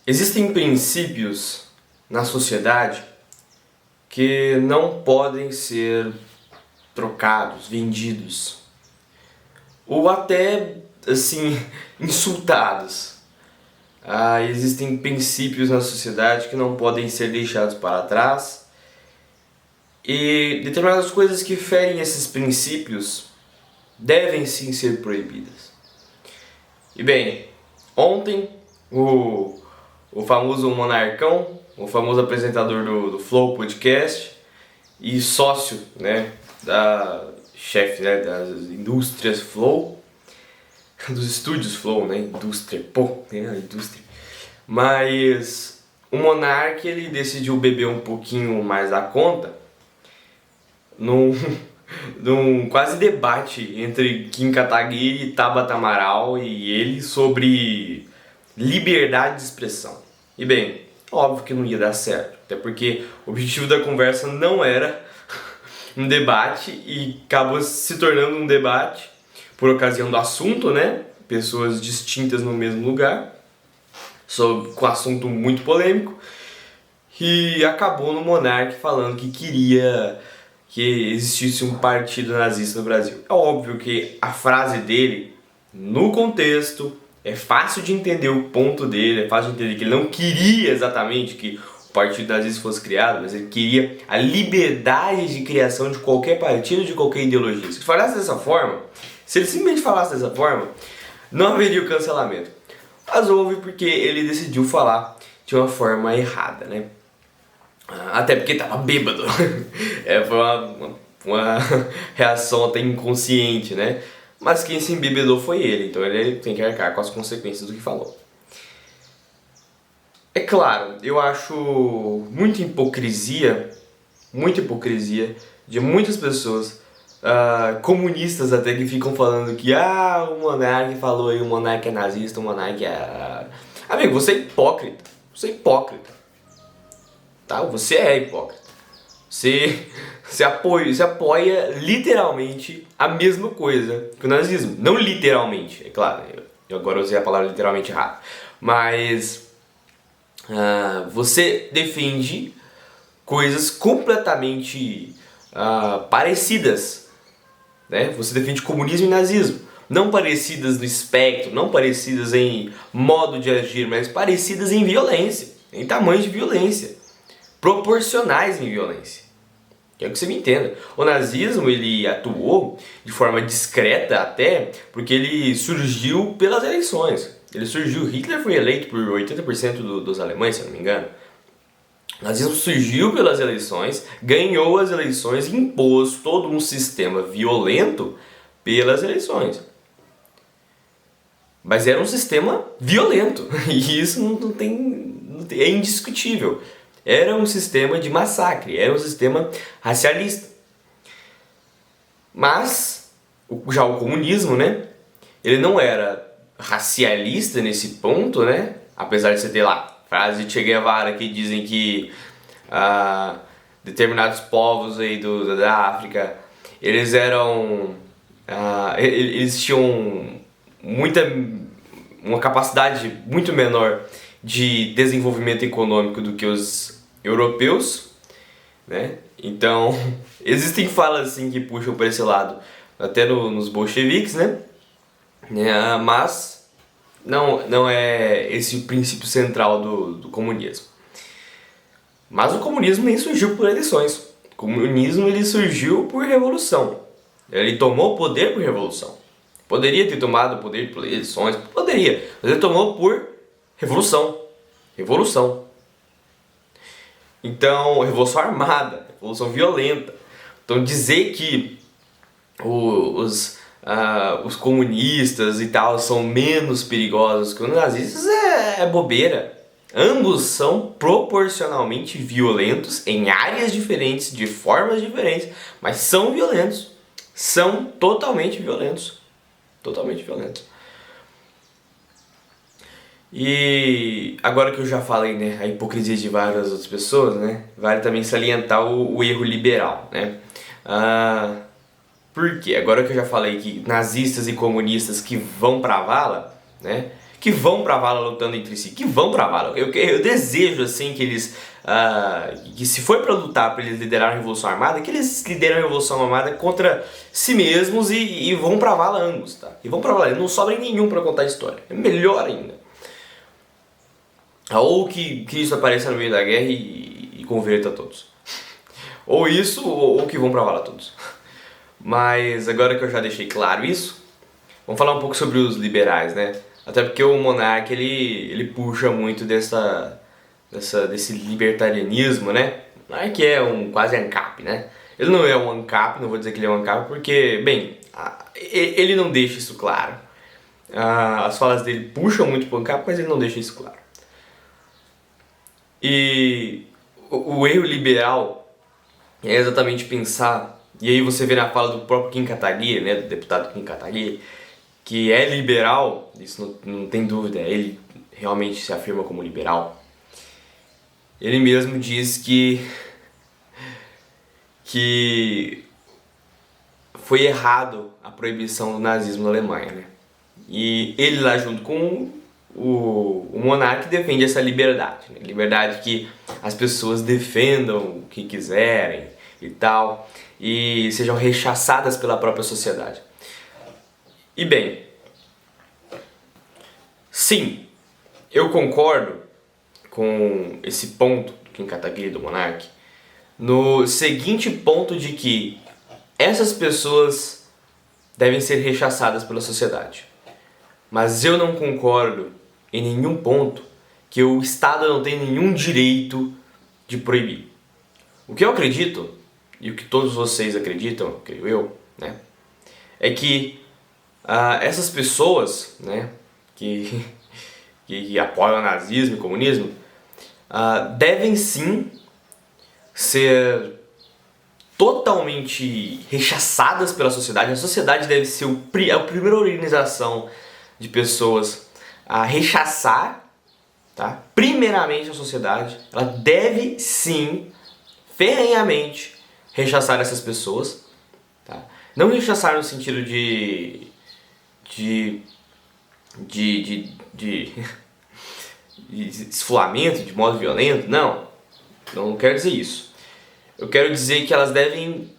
Existem princípios na sociedade que não podem ser trocados, vendidos ou até assim insultados. Existem princípios na sociedade que não podem ser deixados para trás e determinadas coisas que ferem esses princípios devem sim ser proibidas. E bem, ontem o famoso Monarcão, o famoso apresentador do Flow Podcast e sócio, né, da chefe, né, das indústrias Flow, dos estúdios Flow, né, indústria, né, a indústria. Mas o Monark, ele decidiu beber um pouquinho mais da conta num quase debate entre Kim Kataguiri, Tabata Amaral e ele sobre liberdade de expressão. E bem, óbvio que não ia dar certo, até porque o objetivo da conversa não era um debate e acabou se tornando um debate por ocasião do assunto, né? Pessoas distintas no mesmo lugar, com assunto muito polêmico, e acabou no Monark falando que queria que existisse um partido nazista no Brasil. É óbvio que a frase dele, no contexto, é fácil de entender o ponto dele, é fácil de entender que ele não queria exatamente que o partido nazista fosse criado, mas ele queria a liberdade de criação de qualquer partido, de qualquer ideologia. Se ele falasse dessa forma, se ele simplesmente falasse dessa forma, não haveria o cancelamento. Mas houve porque ele decidiu falar de uma forma errada, né? Até porque estava bêbado. Foi uma reação até inconsciente, né? Mas quem se embebedou foi ele, então ele tem que arcar com as consequências do que falou. É claro, eu acho muita hipocrisia de muitas pessoas, comunistas até, que ficam falando que o Monark falou aí, o Monark é nazista, o Monark é... Amigo, você é hipócrita, tá? Você é hipócrita. Você apoia literalmente a mesma coisa que o nazismo. Não literalmente, é claro. Eu agora usei a palavra literalmente errado. Mas você defende coisas completamente parecidas, né? Você defende comunismo e nazismo. Não parecidas no espectro, não parecidas em modo de agir, mas parecidas em violência, em tamanho de violência, proporcionais em violência. Quero que você me entenda. O nazismo, ele atuou de forma discreta até porque ele surgiu pelas eleições. Hitler foi eleito por 80% dos alemães, se eu não me engano. O nazismo surgiu pelas eleições, ganhou as eleições e impôs todo um sistema violento pelas eleições. Mas era um sistema violento, e isso é indiscutível. Era um sistema de massacre, era um sistema racialista. Mas, já o comunismo, né, ele não era racialista nesse ponto, né, apesar de você ter lá frases de Che Guevara que dizem que determinados povos aí da África, eles eram... eles tinham uma capacidade muito menor de desenvolvimento econômico do que os europeus, né? Então, existem falas assim que puxam para esse lado, até nos bolcheviques, né? Mas não é esse o princípio central do comunismo. Mas o comunismo nem surgiu por eleições. O comunismo, ele surgiu por revolução. Ele tomou o poder por revolução. Poderia ter tomado o poder por eleições, poderia, mas ele tomou por revolução. Então, revolução armada, revolução violenta. Então, dizer que os comunistas e tal são menos perigosos que os nazistas é bobeira. Ambos são proporcionalmente violentos em áreas diferentes, de formas diferentes, mas são violentos. São totalmente violentos. E agora que eu já falei, né, a hipocrisia de várias outras pessoas, né, vale também salientar o erro liberal, né? Por quê? Agora que eu já falei que nazistas e comunistas que vão pra vala, né, que vão pra vala lutando entre si, que vão pra vala. Eu desejo, assim, que eles, que se for pra lutar, pra eles liderar a Revolução Armada, que eles lideram a Revolução Armada contra si mesmos e vão pra vala ambos, tá? E vão pra vala, não sobra nenhum pra contar a história. É melhor ainda. Ou que Cristo apareça no meio da guerra e converta todos. Ou isso, ou que vão pra vala todos. Mas agora que eu já deixei claro isso, vamos falar um pouco sobre os liberais, né? Até porque o Monark, ele puxa muito desse libertarianismo, né? Que é quase ANCAP, né? Ele não é um ANCAP, não vou dizer que ele é um ANCAP, porque, bem, ele não deixa isso claro. As falas dele puxam muito pro ANCAP, mas ele não deixa isso claro. E o erro liberal é exatamente pensar, e aí você vê na fala do próprio Kim Kataguiri, né, do deputado Kim Kataguiri, que é liberal, isso não tem dúvida, ele realmente se afirma como liberal. Ele mesmo diz que foi errado a proibição do nazismo na Alemanha, né? E ele lá junto com o monarca defende essa liberdade, né? Liberdade que as pessoas defendam o que quiserem e tal, e sejam rechaçadas pela própria sociedade. E bem, sim, eu concordo com esse ponto do Kim Kataguiri do Monark, no seguinte ponto de que essas pessoas devem ser rechaçadas pela sociedade. Mas eu não concordo em nenhum ponto que o Estado não tem nenhum direito de proibir. O que eu acredito, e o que todos vocês acreditam, creio eu, né, é que essas pessoas, né, que apoiam o nazismo e o comunismo, devem sim ser totalmente rechaçadas pela sociedade. A sociedade deve ser a primeira organização de pessoas a rechaçar, tá? Primeiramente a sociedade, ela deve sim, ferrenhamente, rechaçar essas pessoas, tá? Não rechaçar no sentido de esfolamento, de modo violento, não quero dizer isso. Eu quero dizer que elas devem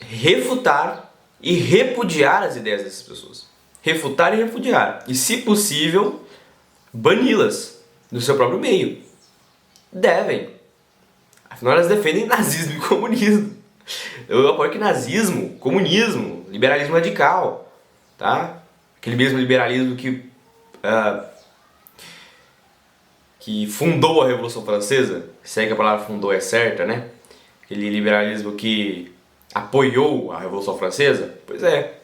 refutar e repudiar as ideias dessas pessoas. Refutar e repudiar. E, se possível, bani-las do seu próprio meio. Devem. Afinal, elas defendem nazismo e comunismo. Eu apoio que nazismo, comunismo, liberalismo radical, tá? Aquele mesmo liberalismo que fundou a Revolução Francesa, se é que a palavra fundou é certa, né? Aquele liberalismo que apoiou a Revolução Francesa, pois é,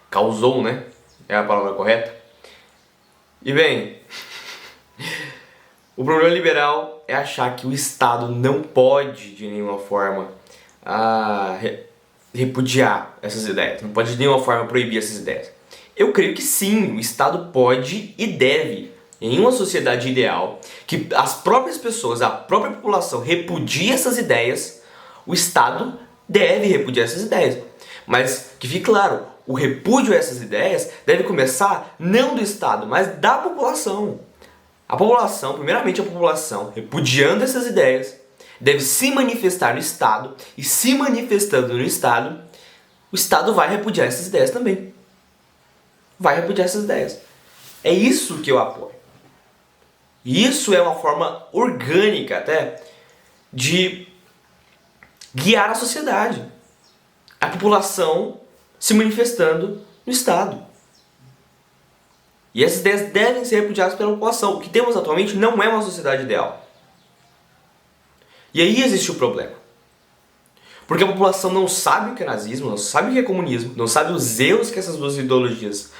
causou, né? É a palavra correta. E bem, o problema liberal é achar que o Estado não pode de nenhuma forma repudiar essas ideias, não pode de nenhuma forma proibir essas ideias. Eu creio que sim, o Estado pode e deve. Em uma sociedade ideal, que as próprias pessoas, a própria população repudie essas ideias, o Estado deve repudiar essas ideias. Mas que fique claro, o repúdio a essas ideias deve começar não do Estado, mas da população. A população, primeiramente a população, repudiando essas ideias, deve se manifestar no Estado, e se manifestando no Estado, o Estado vai repudiar essas ideias também. Vai repudiar essas ideias. É isso que eu apoio. E isso é uma forma orgânica até de guiar a sociedade. A população se manifestando no Estado. E essas ideias devem ser repudiadas pela população. O que temos atualmente não é uma sociedade ideal. E aí existe o problema. Porque a população não sabe o que é nazismo, não sabe o que é comunismo, não sabe os erros que essas duas ideologias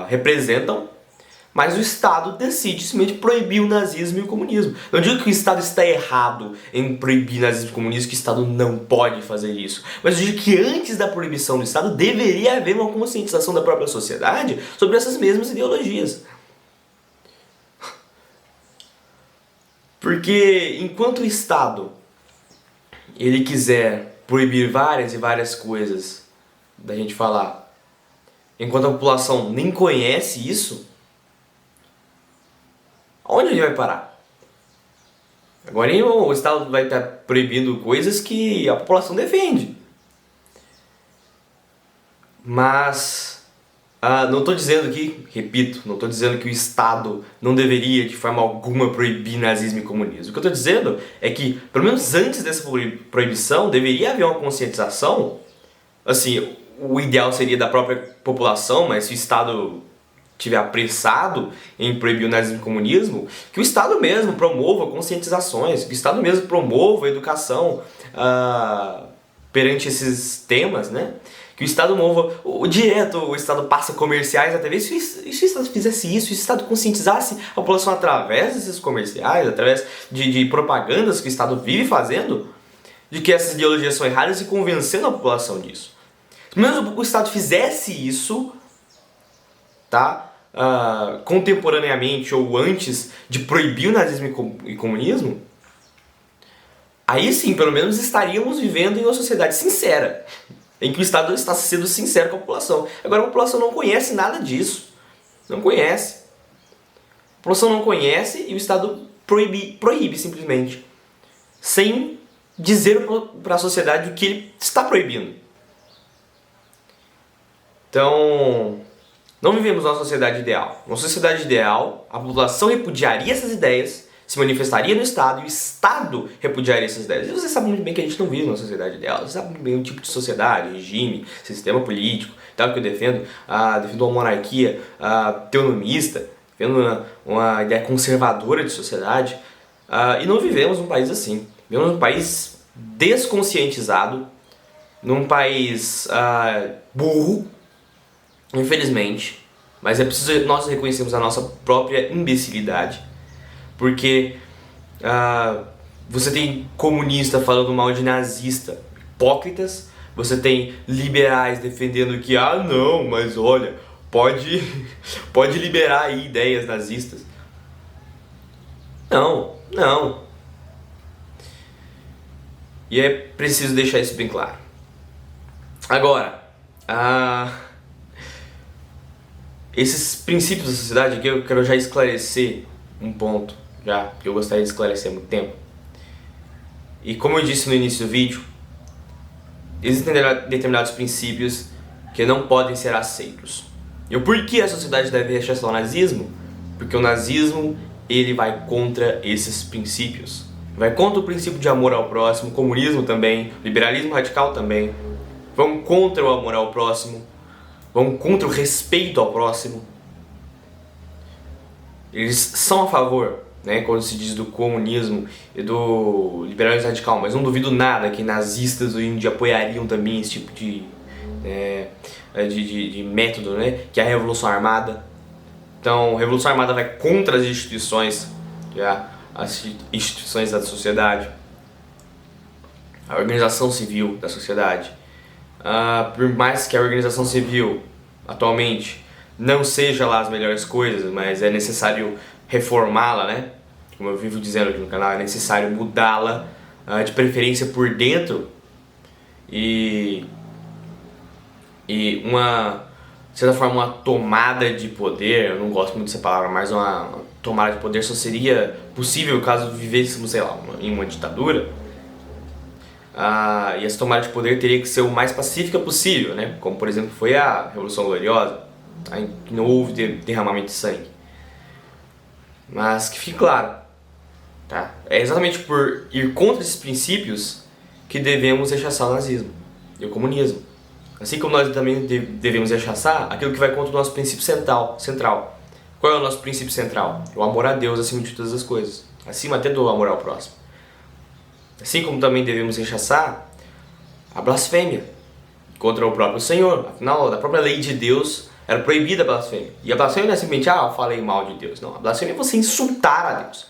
representam, mas o Estado decide simplesmente proibir o nazismo e o comunismo. Não digo que o Estado está errado em proibir nazismo e comunismo, que o Estado não pode fazer isso. Mas eu digo que antes da proibição do Estado deveria haver uma conscientização da própria sociedade sobre essas mesmas ideologias. Porque enquanto o Estado ele quiser proibir várias e várias coisas da gente falar, enquanto a população nem conhece isso, Onde ele vai parar? Agora o Estado vai estar proibindo coisas que a população defende. Mas não estou dizendo aqui, repito, não estou dizendo que o Estado não deveria de forma alguma proibir nazismo e comunismo. O que eu estou dizendo é que, pelo menos antes dessa proibição, deveria haver uma conscientização. Assim, o ideal seria da própria população, mas se o Estado tiver apressado em proibir o nazismo e o comunismo, que o Estado mesmo promova conscientizações, que o Estado mesmo promova a educação perante esses temas, né? Que o Estado mova, o Estado passa comerciais na TV. Se o Estado fizesse isso, se o Estado conscientizasse a população através desses comerciais, através de propagandas que o Estado vive fazendo, de que essas ideologias são erradas e convencendo a população disso. Se mesmo o Estado fizesse isso, tá? Contemporaneamente ou antes de proibir o nazismo e comunismo, aí sim, pelo menos estaríamos vivendo em uma sociedade sincera, em que o Estado está sendo sincero com a população. Agora a população não conhece nada disso. Não conhece. A população não conhece e o Estado proíbe simplesmente. Sem dizer para a sociedade o que ele está proibindo. Então, não vivemos numa sociedade ideal. Numa sociedade ideal, a população repudiaria essas ideias, se manifestaria no Estado e o Estado repudiaria essas ideias. E você sabe muito bem que a gente não vive numa sociedade ideal. Você sabe muito bem o tipo de sociedade, regime, sistema político, tal, que eu defendo. Defendo uma monarquia teonomista, defendo uma ideia conservadora de sociedade. E não vivemos num país assim. Vivemos num país desconscientizado, num país burro, infelizmente. Mas é preciso nós reconhecermos a nossa própria imbecilidade. Porque você tem comunista falando mal de nazista, hipócritas. Você tem liberais defendendo que, não, mas olha, pode liberar aí ideias nazistas. Não. E é preciso deixar isso bem claro. Agora, esses princípios da sociedade aqui eu quero já esclarecer um ponto, que eu gostaria de esclarecer há muito tempo. E como eu disse no início do vídeo, existem determinados princípios que não podem ser aceitos. E o porquê a sociedade deve rechaçar o nazismo? Porque o nazismo, ele vai contra esses princípios. Vai contra o princípio de amor ao próximo, o comunismo também, o liberalismo radical também. Vão contra o amor ao próximo, vão contra o respeito ao próximo. Eles são a favor, né, quando se diz do comunismo e do liberalismo radical, mas não duvido nada que nazistas hoje em dia apoiariam também esse tipo de método, né, que é a Revolução Armada. Então, a Revolução Armada vai contra as instituições, as instituições da sociedade, a organização civil da sociedade. Por mais que a organização civil atualmente não seja lá as melhores coisas, mas é necessário reformá-la, né? Como eu vivo dizendo aqui no canal, é necessário mudá-la, de preferência por dentro, e uma, de certa forma, uma tomada de poder. Eu não gosto muito dessa palavra, mas uma tomada de poder só seria possível caso vivêssemos, sei lá, em uma ditadura. E essa tomada de poder teria que ser o mais pacífica possível, né? Como, por exemplo, foi a Revolução Gloriosa, em que não houve derramamento de sangue. Mas que fique claro, tá? É exatamente por ir contra esses princípios que devemos rechaçar o nazismo e o comunismo. Assim como nós também devemos rechaçar aquilo que vai contra o nosso princípio central. Qual é o nosso princípio central? O amor a Deus acima de todas as coisas, acima até do amor ao próximo. Assim como também devemos rechaçar a blasfêmia contra o próprio Senhor. Afinal, da própria lei de Deus era proibida a blasfêmia. E a blasfêmia não é simplesmente, eu falei mal de Deus. Não, a blasfêmia é você insultar a Deus.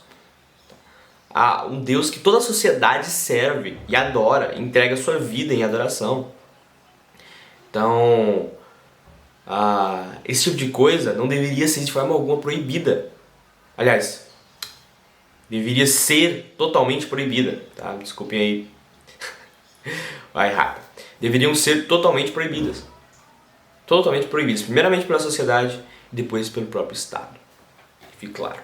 Um Deus que toda a sociedade serve e adora, entrega sua vida em adoração. Então, esse tipo de coisa não deveria ser de forma alguma proibida. Aliás, deveria ser totalmente proibida, tá? Desculpem aí. Vai errado. Deveriam ser totalmente proibidas. Totalmente proibidas. Primeiramente pela sociedade e depois pelo próprio Estado. Fique claro.